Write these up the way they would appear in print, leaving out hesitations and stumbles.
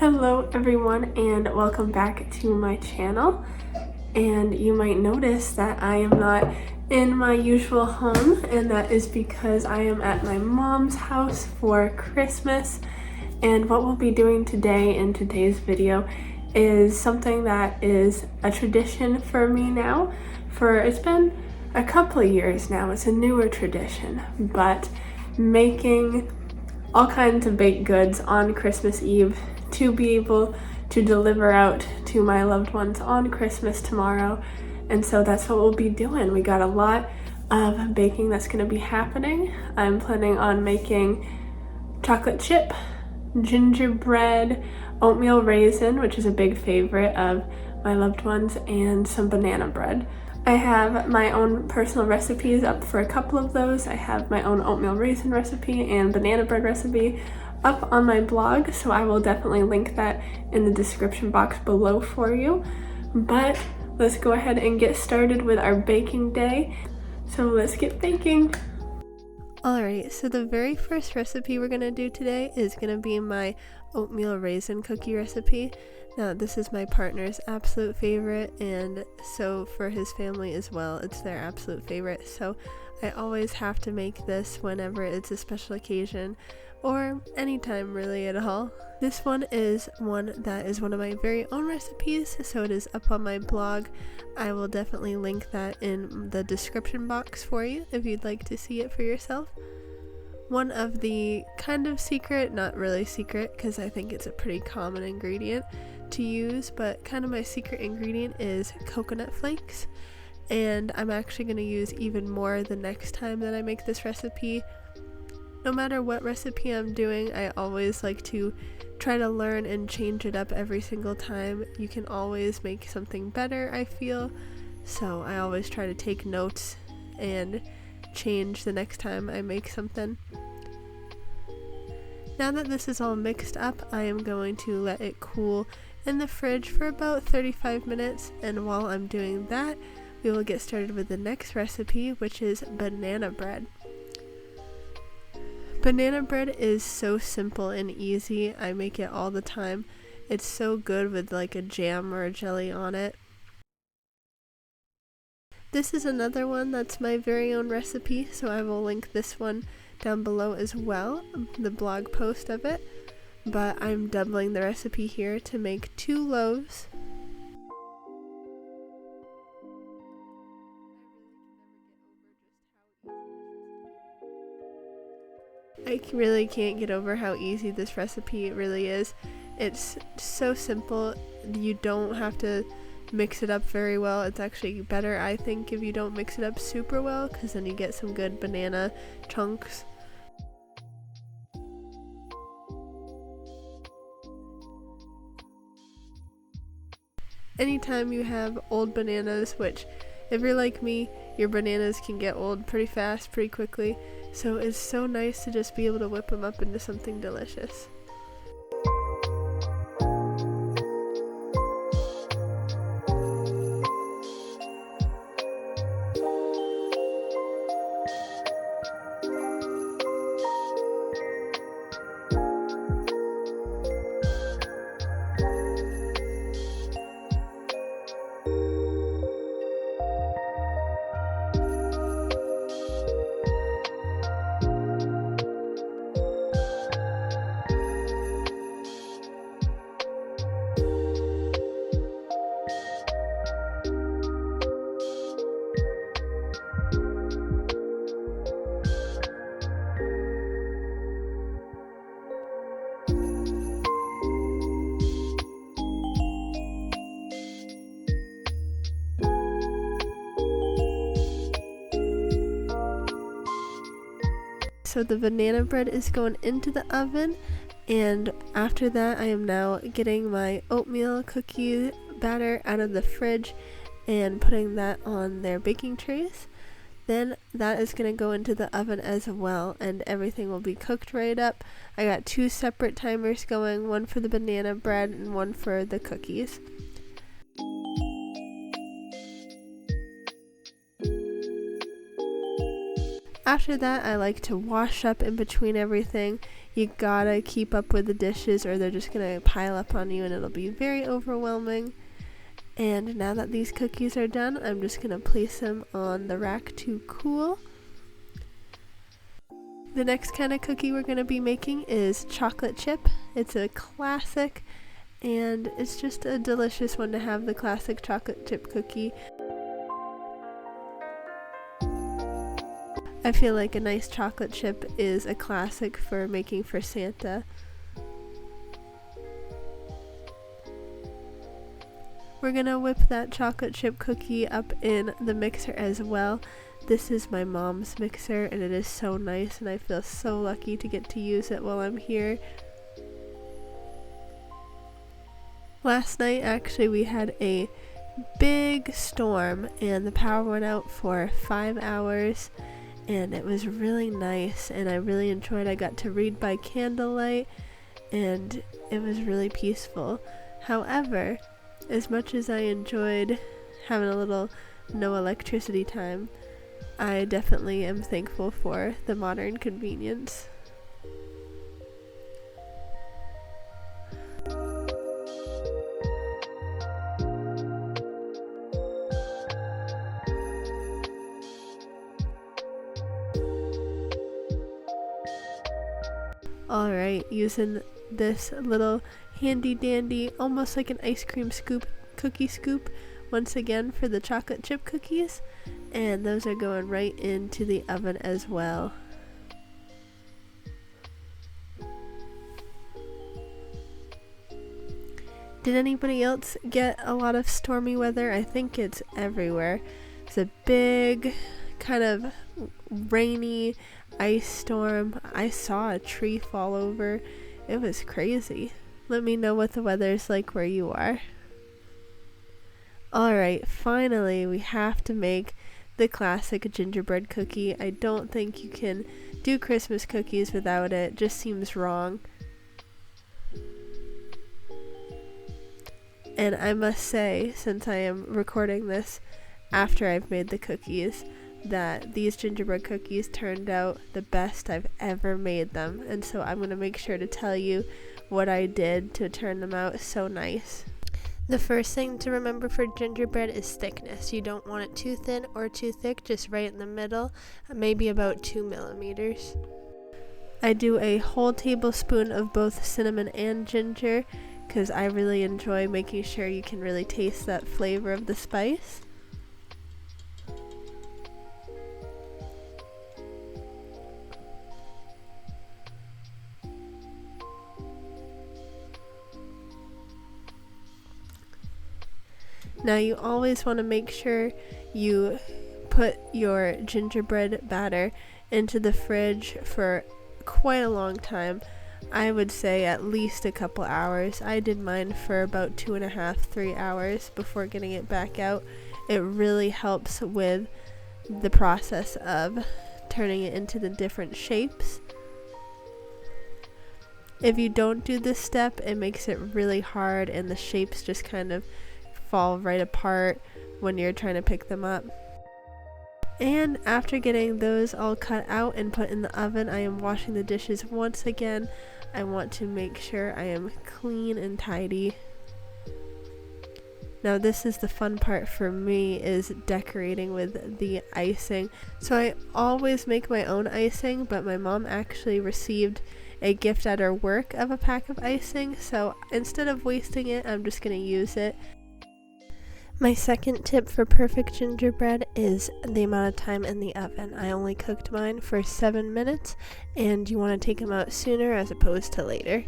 Hello everyone and welcome back to my channel. And you might notice that I am not in my usual home, and that is because I am at my mom's house for Christmas. And what we'll be doing today in today's video is something that is a tradition for me now. It's been a couple of years now, it's a newer tradition, but making all kinds of baked goods on Christmas Eve to be able to deliver out to my loved ones on Christmas tomorrow. And so that's what we'll be doing. We got a lot of baking that's going to be happening. I'm planning on making chocolate chip, gingerbread, oatmeal raisin, which is a big favorite of my loved ones, and some banana bread. I have my own personal recipes up for a couple of those. I have my own oatmeal raisin recipe and banana bread recipe up on my blog, so I will definitely link that in the description box below for you. But let's go ahead and get started with our baking day. So let's get baking. Alright, so the very first recipe we're going to do today is going to be my oatmeal raisin cookie recipe. Now, this is my partner's absolute favorite, and so for his family as well, it's their absolute favorite. So I always have to make this whenever it's a special occasion, or anytime really at all. This one is one that is one of my very own recipes, so it is up on my blog. I will definitely link that in the description box for you if you'd like to see it for yourself. One of the kind of secret, not really secret because I think it's a pretty common ingredient to use, but kind of my secret ingredient is coconut flakes, and I'm actually going to use even more the next time that I make this recipe. No matter what recipe I'm doing, I always like to try to learn and change it up every single time. You can always make something better, I feel, so I always try to take notes and change the next time I make something. Now that this is all mixed up, I am going to let it cool in the fridge for about 35 minutes, and while I'm doing that, we will get started with the next recipe, which is banana bread. Banana bread is so simple and easy. I make it all the time. It's so good with like a jam or a jelly on it. This is another one that's my very own recipe, so I will link this one down below as well, the blog post of it. But I'm doubling the recipe here to make 2 loaves. I really can't get over how easy this recipe really is. It's so simple. You don't have to mix it up very well. It's actually better, I think, if you don't mix it up super well, because then you get some good banana chunks. Anytime you have old bananas, which if you're like me, your bananas can get old pretty fast, pretty quickly, so it's so nice to just be able to whip them up into something delicious. So the banana bread is going into the oven, and after that I am now getting my oatmeal cookie batter out of the fridge and putting that on their baking trays. Then that is going to go into the oven as well, and everything will be cooked right up. I got 2 separate timers going, one for the banana bread and one for the cookies. After that, I like to wash up in between everything. You gotta keep up with the dishes or they're just gonna pile up on you and it'll be very overwhelming. And now that these cookies are done, I'm just gonna place them on the rack to cool. The next kind of cookie we're gonna be making is chocolate chip. It's a classic and it's just a delicious one to have, the classic chocolate chip cookie. I feel like a nice chocolate chip is a classic for making for Santa. We're gonna whip that chocolate chip cookie up in the mixer as well. This is my mom's mixer and it is so nice and I feel so lucky to get to use it while I'm here. Last night actually we had a big storm and the power went out for 5 hours. And it was really nice and I really enjoyed. I got to read by candlelight and it was really peaceful. However, as much as I enjoyed having a little no electricity time, I definitely am thankful for the modern convenience. Alright, using this little handy dandy, almost like an ice cream scoop, cookie scoop, once again for the chocolate chip cookies, and those are going right into the oven as well. Did anybody else get a lot of stormy weather? I think it's everywhere. It's a big kind of rainy ice storm. I saw a tree fall over. It was crazy. Let me know what the weather's like where you are. Alright, finally we have to make the classic gingerbread cookie. I don't think you can do Christmas cookies without it. It just seems wrong. And I must say, since I am recording this after I've made the cookies, that these gingerbread cookies turned out the best I've ever made them, and so I'm going to make sure to tell you what I did to turn them out so nice. The first thing to remember for gingerbread is thickness. You don't want it too thin or too thick, just right in the middle, maybe about 2 millimeters. I do a whole tablespoon of both cinnamon and ginger because I really enjoy making sure you can really taste that flavor of the spice. Now you always want to make sure you put your gingerbread batter into the fridge for quite a long time. I would say at least a couple hours. I did mine for about 2.5-3 hours before getting it back out. It really helps with the process of turning it into the different shapes. If you don't do this step, it makes it really hard and the shapes just kind of fall right apart when you're trying to pick them up. And after getting those all cut out and put in the oven, I am washing the dishes once again. I want to make sure I am clean and tidy. Now this is the fun part for me, is decorating with the icing. So I always make my own icing, but my mom actually received a gift at her work of a pack of icing, so instead of wasting it, I'm just going to use it. My second tip for perfect gingerbread is the amount of time in the oven. I only cooked mine for 7 minutes, and you want to take them out sooner as opposed to later.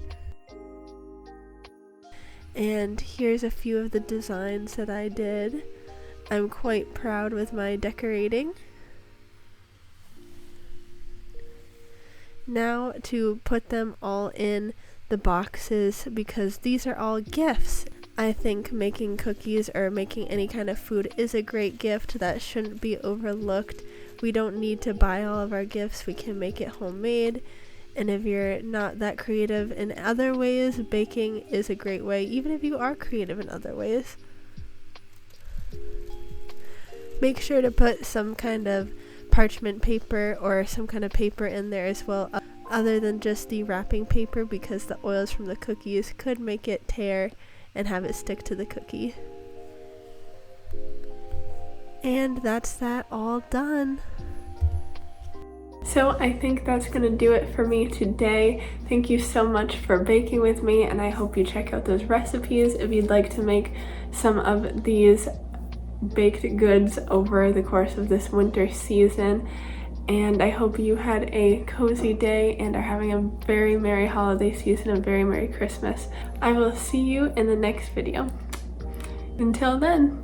And here's a few of the designs that I did. I'm quite proud with my decorating. Now to put them all in the boxes, because these are all gifts. I think making cookies or making any kind of food is a great gift that shouldn't be overlooked. We don't need to buy all of our gifts. We can make it homemade. And if you're not that creative in other ways, baking is a great way, even if you are creative in other ways. Make sure to put some kind of parchment paper or some kind of paper in there as well, other than just the wrapping paper, because the oils from the cookies could make it tear and have it stick to the cookie. And that's that all done. So I think that's gonna do it for me today. Thank you so much for baking with me, and I hope you check out those recipes if you'd like to make some of these baked goods over the course of this winter season. And I hope you had a cozy day and are having a very merry holiday season, a very merry Christmas. I will see you in the next video. Until then.